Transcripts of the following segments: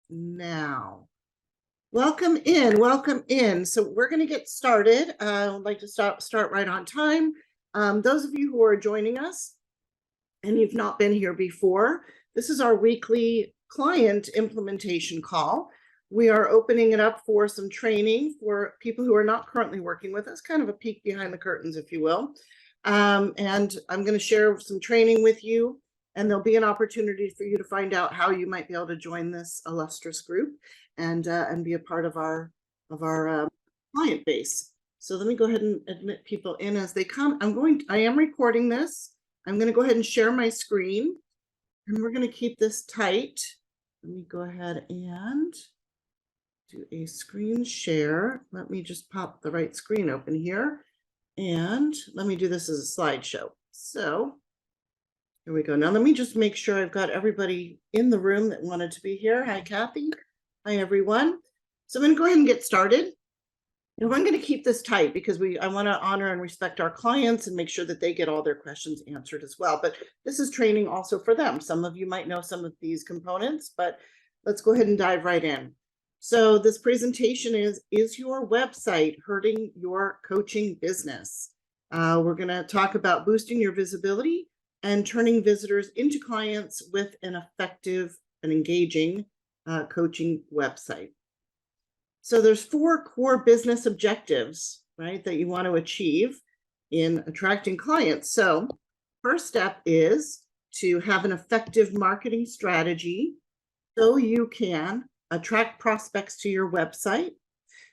now. Welcome in, welcome in. So we're going to get started. I'd like to start right on time. Those of you who are joining us and you've not been here before, this is our weekly client implementation call. We are opening it up for some training for people who are not currently working with us, kind of a peek behind the curtains, if you will. And I'm going to share some training with you, and there'll be an opportunity for you to find out how you might be able to join this illustrious group and be a part of our client base. So let me go ahead and admit people in as they come. I am recording this. I'm going to go ahead and share my screen, and we're going to keep this tight. Let me go ahead and do a screen share. Let me just pop the right screen open here, and let me do this as a slideshow. So here we go. Now let me just make sure I've got everybody in the room that wanted to be here. Hi, Kathy. Hi, everyone. So I'm going to go ahead and get started. And I'm going to keep this tight because I want to honor and respect our clients and make sure that they get all their questions answered as well. But this is training also for them. Some of you might know some of these components, but let's go ahead and dive right in. So this presentation is your website hurting your coaching business? We're going to talk about boosting your visibility and turning visitors into clients with an effective and engaging coaching website. So there's 4 core business objectives, right, that you want to achieve in attracting clients. So first step is to have an effective marketing strategy so you can attract prospects to your website,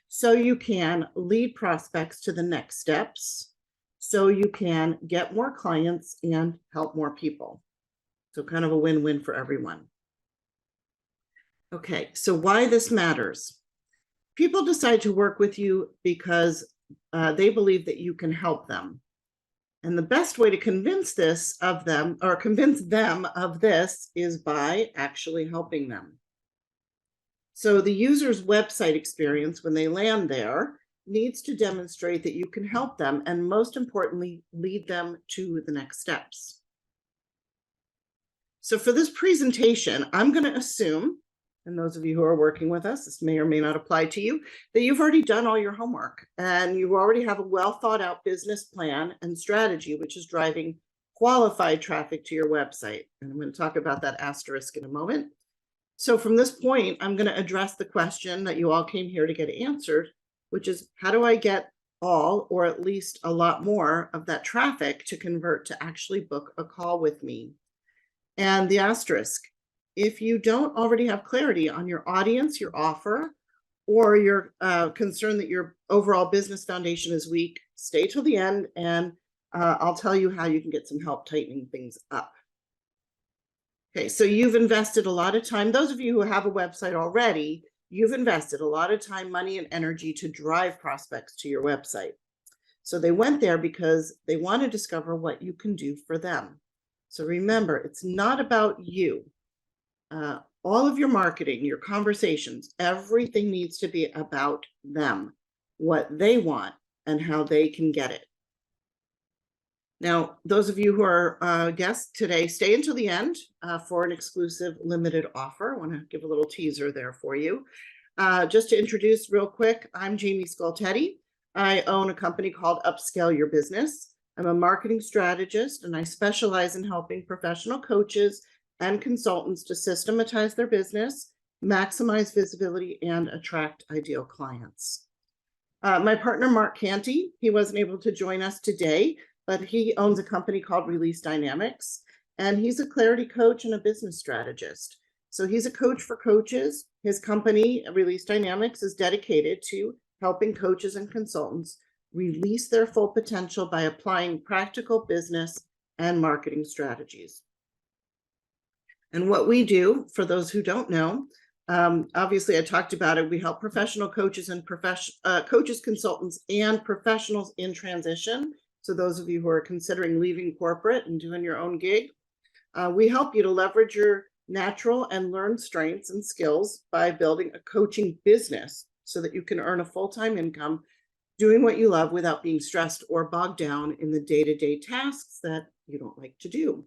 so you can lead prospects to the next steps, so you can get more clients and help more people. So kind of a win-win for everyone. Okay, so why this matters. People decide to work with you because they believe that you can help them. And the best way to convince them of this is by actually helping them. So the user's website experience when they land there needs to demonstrate that you can help them and, most importantly, lead them to the next steps. So for this presentation, I'm going to assume, and those of you who are working with us, this may or may not apply to you, that you've already done all your homework and you already have a well thought out business plan and strategy, which is driving qualified traffic to your website. And I'm going to talk about that asterisk in a moment. So from this point, I'm going to address the question that you all came here to get answered, which is, how do I get all, or at least a lot more of that traffic to convert to actually book a call with me? And the asterisk, if you don't already have clarity on your audience, your offer, or you're concerned that your overall business foundation is weak, stay till the end and I'll tell you how you can get some help tightening things up. Okay, so you've invested a lot of time. Those of you who have a website already, you've invested a lot of time, money, and energy to drive prospects to your website. So they went there because they want to discover what you can do for them. So remember, it's not about you. All of your marketing, your conversations, everything needs to be about them, what they want, and how they can get it. Now, those of you who are guests today, stay until the end for an exclusive limited offer. I want to give a little teaser there for you. Just to introduce real quick, I'm Jamie Scoltetti. I own a company called Upscale Your Business. I'm a marketing strategist, and I specialize in helping professional coaches and consultants to systematize their business, maximize visibility, and attract ideal clients. My partner, Mark Canty, he wasn't able to join us today, but he owns a company called Release Dynamics, and he's a clarity coach and a business strategist. So he's a coach for coaches. His company, Release Dynamics, is dedicated to helping coaches and consultants release their full potential by applying practical business and marketing strategies. And what we do, for those who don't know, obviously I talked about it, we help professional coaches and coaches, consultants, and professionals in transition. So those of you who are considering leaving corporate and doing your own gig, we help you to leverage your natural and learned strengths and skills by building a coaching business so that you can earn a full-time income doing what you love without being stressed or bogged down in the day-to-day tasks that you don't like to do.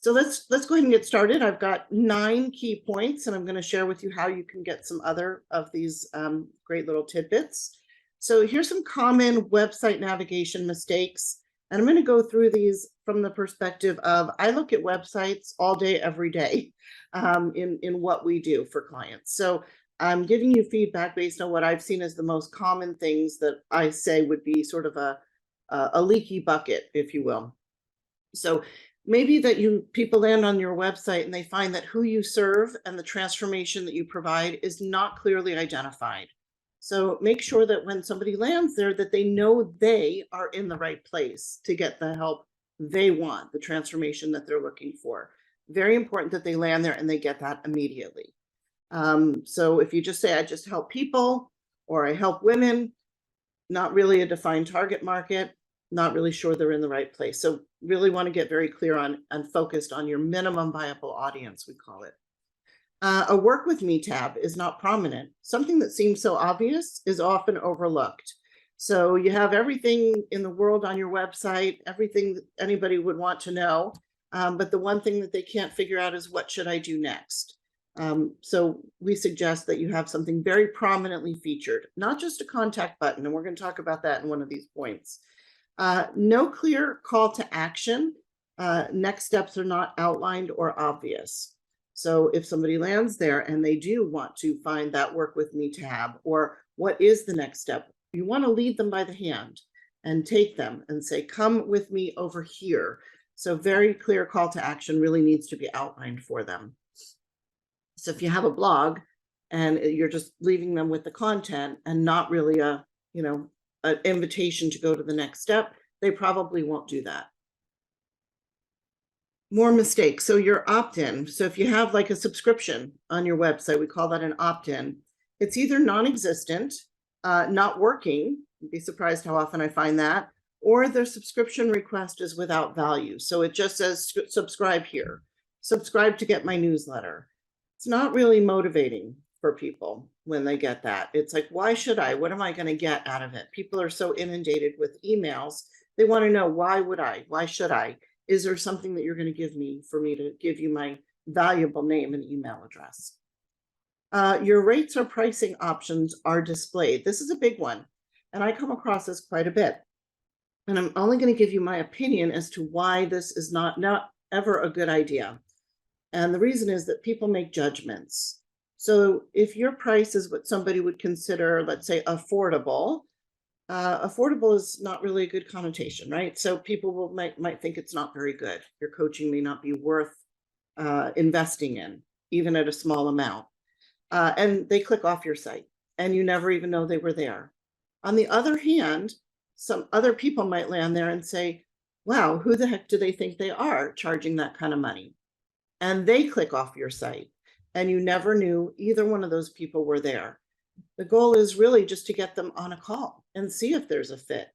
So let's go ahead and get started. I've got 9 key points, and I'm going to share with you how you can get some other of these great little tidbits. So here's some common website navigation mistakes, and I'm going to go through these from the perspective of I look at websites all day, every day in what we do for clients. So I'm giving you feedback based on what I've seen as the most common things that I say would be sort of a leaky bucket, if you will. So maybe that people land on your website and they find that who you serve and the transformation that you provide is not clearly identified. So make sure that when somebody lands there, that they know they are in the right place to get the help they want, the transformation that they're looking for. Very important that they land there and they get that immediately. So if you just say, I just help people, or I help women, not really a defined target market, not really sure they're in the right place. So really want to get very clear on and focused on your minimum viable audience, we call it. A work with me tab is not prominent. Something that seems so obvious is often overlooked. So you have everything in the world on your website, everything that anybody would want to know. But the one thing that they can't figure out is, what should I do next? So we suggest that you have something very prominently featured, not just a contact button. And we're going to talk about that in one of these points. No clear call to action. Next steps are not outlined or obvious. So if somebody lands there and they do want to find that work with me tab, or what is the next step, you want to lead them by the hand and take them and say, come with me over here. So very clear call to action really needs to be outlined for them. So if you have a blog and you're just leaving them with the content and not really an invitation to go to the next step, they probably won't do that. More mistakes. So your opt-in. So if you have like a subscription on your website, we call that an opt-in. It's either non-existent, not working. You'd be surprised how often I find that, or their subscription request is without value. So it just says subscribe here, subscribe to get my newsletter. It's not really motivating for people when they get that. It's like, why should I? What am I going to get out of it? People are so inundated with emails. They want to know, why would I? Why should I? Is there something that you're going to give me for me to give you my valuable name and email address? Your rates or pricing options are displayed. This is a big one, and I come across this quite a bit. And I'm only going to give you my opinion as to why this is not ever a good idea. And the reason is that people make judgments. So if your price is what somebody would consider, let's say, affordable, affordable is not really a good connotation, right? So people might think it's not very good. Your coaching may not be worth investing in, even at a small amount. And they click off your site and you never even know they were there. On the other hand, some other people might land there and say, wow, who the heck do they think they are charging that kind of money? And they click off your site and you never knew either one of those people were there. The goal is really just to get them on a call and see if there's a fit.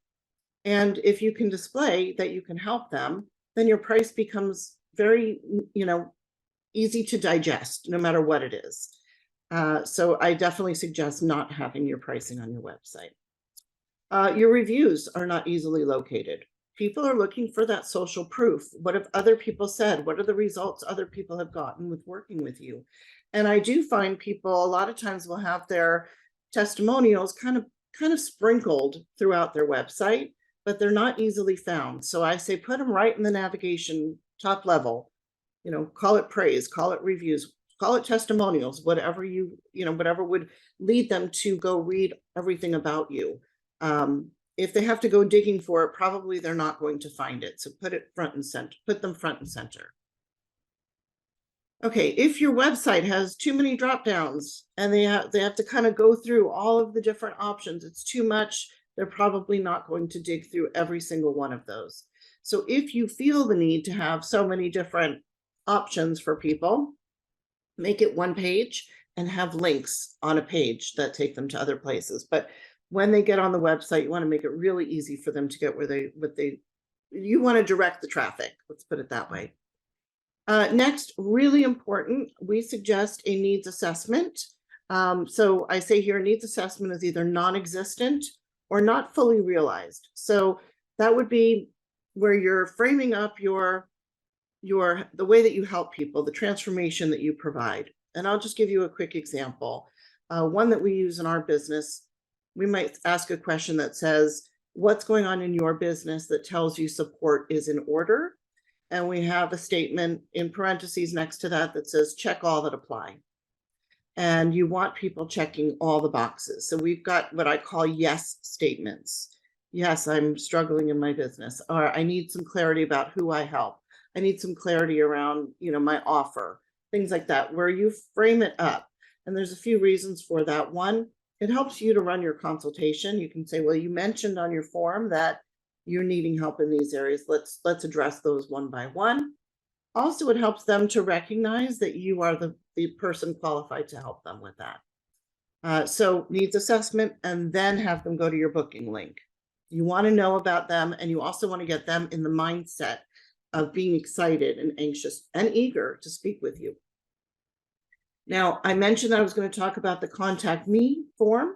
And if you can display that you can help them, then your price becomes very, easy to digest, no matter what it is. So I definitely suggest not having your pricing on your website. Your reviews are not easily located. People are looking for that social proof. What have other people said? What are the results other people have gotten with working with you? And I do find people a lot of times will have their testimonials kind of sprinkled throughout their website, but they're not easily found. So I say, put them right in the navigation top level, call it praise, call it reviews, call it testimonials, whatever whatever would lead them to go read everything about you. If they have to go digging for it, probably they're not going to find it. So put it front and center, put them front and center. Okay, if your website has too many drop downs and they have to kind of go through all of the different options, it's too much, they're probably not going to dig through every single one of those. So if you feel the need to have so many different options for people, make it one page and have links on a page that take them to other places. But when they get on the website, you want to make it really easy for them to get you want to direct the traffic. Let's put it that way. Next, really important, we suggest a needs assessment. So I say here, needs assessment is either non-existent or not fully realized. So that would be where you're framing up your the way that you help people, the transformation that you provide. And I'll just give you a quick example. One that we use in our business, we might ask a question that says, what's going on in your business that tells you support is in order? And we have a statement in parentheses next to that that says, check all that apply. And you want people checking all the boxes. So we've got what I call yes statements. Yes, I'm struggling in my business, or I need some clarity about who I help. I need some clarity around, my offer, things like that, where you frame it up. And there's a few reasons for that. One, it helps you to run your consultation. You can say, well, you mentioned on your form that you're needing help in these areas. Let's address those one by one. Also, it helps them to recognize that you are the person qualified to help them with that. So needs assessment, and then have them go to your booking link. You want to know about them, and you also want to get them in the mindset of being excited and anxious and eager to speak with you. Now, I mentioned that I was going to talk about the contact me form.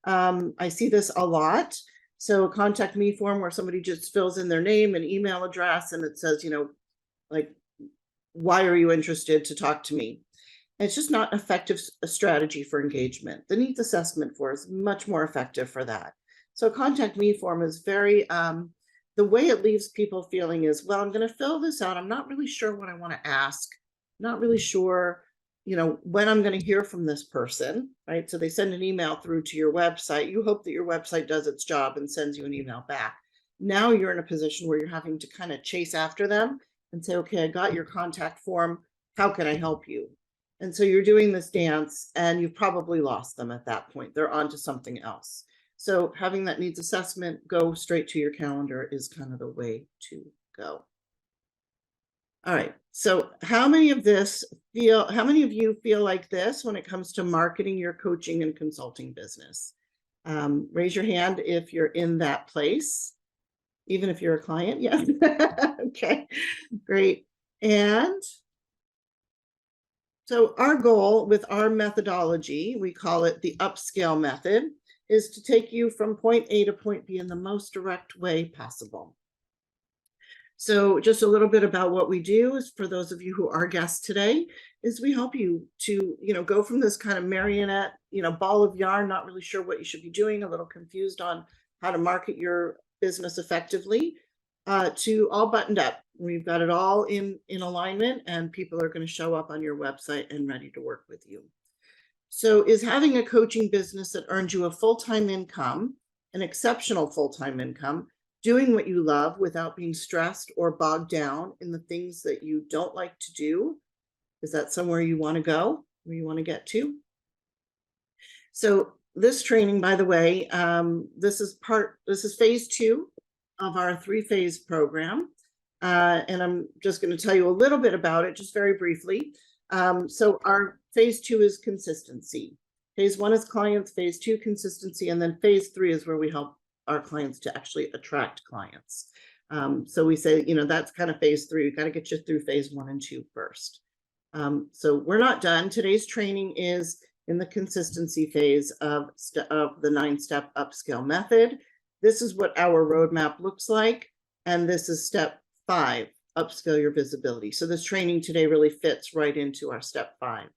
I see this a lot. So a contact me form where somebody just fills in their name and email address, and it says, like, why are you interested to talk to me? It's just not effective strategy for engagement. The needs assessment form is much more effective for that. So contact me form is very, the way it leaves people feeling is, well, I'm going to fill this out. I'm not really sure what I want to ask. Not really sure, when I'm going to hear from this person, right? So they send an email through to your website. You hope that your website does its job and sends you an email back. Now you're in a position where you're having to kind of chase after them and say, okay, I got your contact form. How can I help you? And so you're doing this dance, and you've probably lost them at that point. They're on to something else. So having that needs assessment go straight to your calendar is kind of the way to go. All right. So how many of you feel like this when it comes to marketing your coaching and consulting business? Raise your hand if you're in that place, even if you're a client. Yeah. Okay, great. And so our goal with our methodology, we call it the upscale method, is to take you from point A to point B in the most direct way possible. So just a little bit about what we do is, for those of you who are guests today, is we help you to, go from this kind of marionette, ball of yarn, not really sure what you should be doing, a little confused on how to market your business effectively, to all buttoned up. We've got it all in alignment, and people are going to show up on your website and ready to work with you. So is having a coaching business that earns you a full-time income, an exceptional full-time income, doing what you love without being stressed or bogged down in the things that you don't like to do, is that somewhere you want to go, where you want to get to? So this training, by the way, this is phase 2 of our 3-phase program. And I'm just going to tell you a little bit about it, just very briefly. So our phase 2 is consistency. Phase 1 is clients, phase 2 consistency, and then phase 3 is where we help our clients to actually attract clients. So we say, that's kind of phase 3. We've got to get you through phase 1 and 2 first. So we're not done. Today's training is in the consistency phase of the 9-step upscale method. This is what our roadmap looks like. And this is step 5, upscale your visibility. So this training today really fits right into our step 5.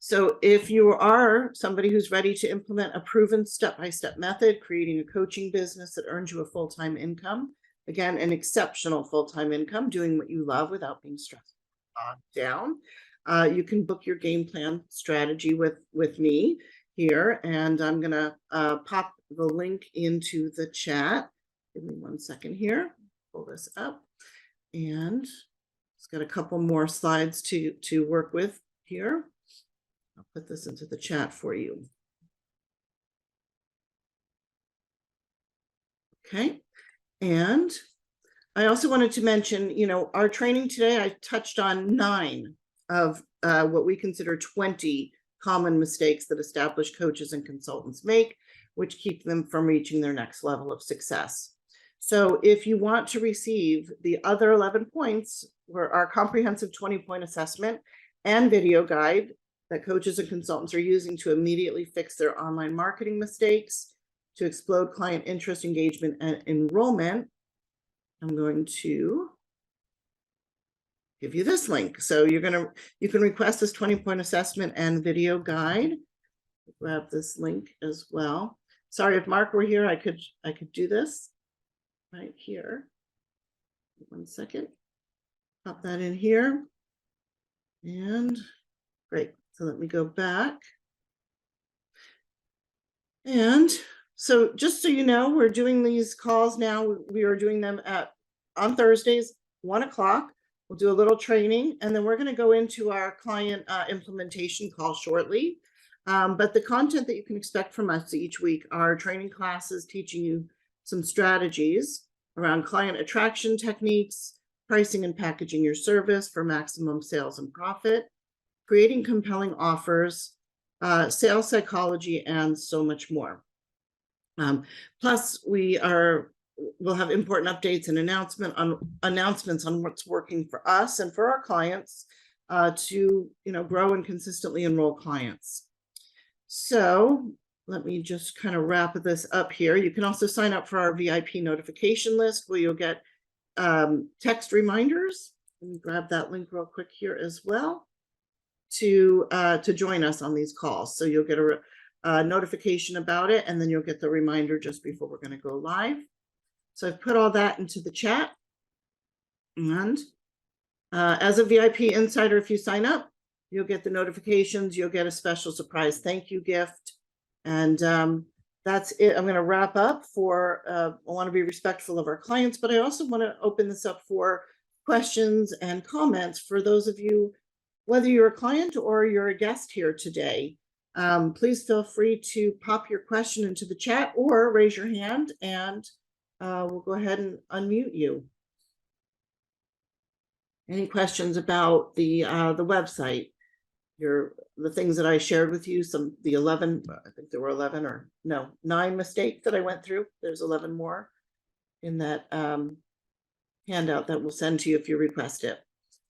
So if you are somebody who's ready to implement a proven step-by-step method, creating a coaching business that earns you a full-time income, again, an exceptional full-time income, doing what you love without being stressed down, you can book your game plan strategy with me here. And I'm going to pop the link into the chat. Give me 1 second here. Pull this up. And it's got a couple more slides to work with here. I'll put this into the chat for you. Okay. And I also wanted to mention, our training today, I touched on 9 of what we consider 20 common mistakes that established coaches and consultants make, which keep them from reaching their next level of success. So if you want to receive the other 11 points, were our comprehensive 20-point assessment and video guide that coaches and consultants are using to immediately fix their online marketing mistakes, to explode client interest, engagement, and enrollment, I'm going to give you this link. So you can request this 20-point assessment and video guide. Grab this link as well. Sorry, if Mark were here, I could do this right here. 1 second. Pop that in here. And great. So let me go back. And so just so you know, we're doing these calls now. We are doing them on Thursdays, 1 o'clock. We'll do a little training, and then we're going to go into our client implementation call shortly. But the content that you can expect from us each week are training classes teaching you some strategies around client attraction techniques, pricing and packaging your service for maximum sales and profit, creating compelling offers, sales psychology, and so much more. Plus, we'll have important updates and announcements on what's working for us and for our clients to grow and consistently enroll clients. So let me just kind of wrap this up here. You can also sign up for our VIP notification list where you'll get text reminders. Let me grab that link real quick here as well to join us on these calls. So you'll get a notification about it, and then you'll get the reminder just before we're going to go live. So I've put all that into the chat. And as a VIP insider, if you sign up, you'll get the notifications. You'll get a special surprise thank you gift. And that's it. I'm going to wrap up I want to be respectful of our clients, but I also want to open this up for questions and comments for those of you, whether you're a client or you're a guest here today. Please feel free to pop your question into the chat or raise your hand, and we'll go ahead and unmute you. Any questions about the website? The things that I shared with you, the 11, I think there were 11 or no, 9 mistakes that I went through. There's 11 more in that handout that we'll send to you if you request it.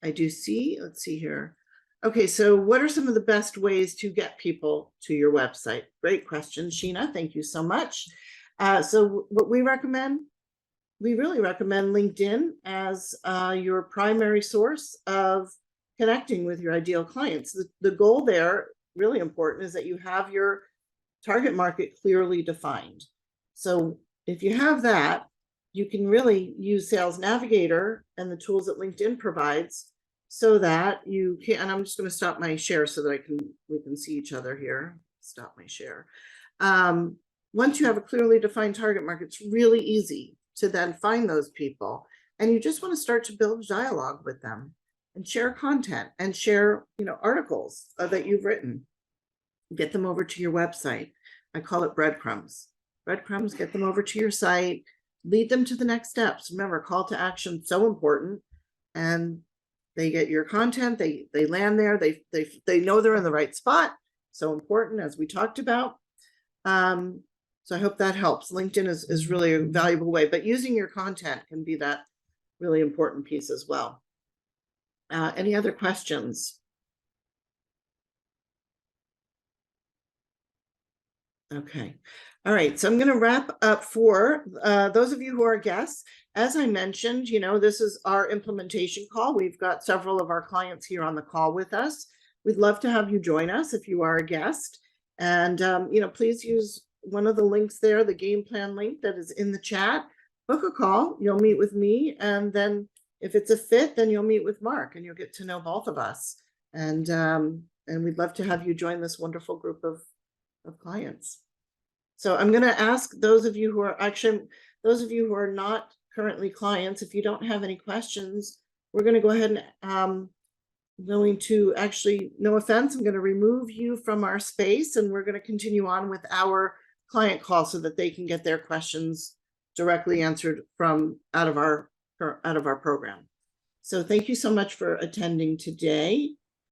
I do see, let's see here. Okay, so what are some of the best ways to get people to your website? Great question, Sheena. Thank you so much. So what we really recommend LinkedIn as your primary source of connecting with your ideal clients. The goal there, really important, is that you have your target market clearly defined. So if you have that, you can really use Sales Navigator and the tools that LinkedIn provides so that you can, and I'm just going to stop my share so that we can see each other here. Stop my share. Once you have a clearly defined target market, it's really easy to then find those people, and you just want to start to build dialogue with them and share content and share, articles that you've written. Get them over to your website. I call it breadcrumbs. Breadcrumbs, get them over to your site, lead them to the next steps. Remember, call to action, so important. And they get your content, they land there, they know they're in the right spot. So important, as we talked about. So I hope that helps. LinkedIn is really a valuable way, but using your content can be that really important piece as well. Any other questions? Okay. All right. So I'm going to wrap up for those of you who are guests. As I mentioned, this is our implementation call. We've got several of our clients here on the call with us. We'd love to have you join us if you are a guest. And, please use one of the links there, the game plan link that is in the chat. Book a call. You'll meet with me, and then if it's a fit, then you'll meet with Mark, and you'll get to know both of us. And we'd love to have you join this wonderful group of clients. So I'm going to ask those of you who are not currently clients, if you don't have any questions, we're going to go ahead and going to actually, no offense, I'm going to remove you from our space, and we're going to continue on with our client call so that they can get their questions directly answered from out of our program. So thank you so much for attending today.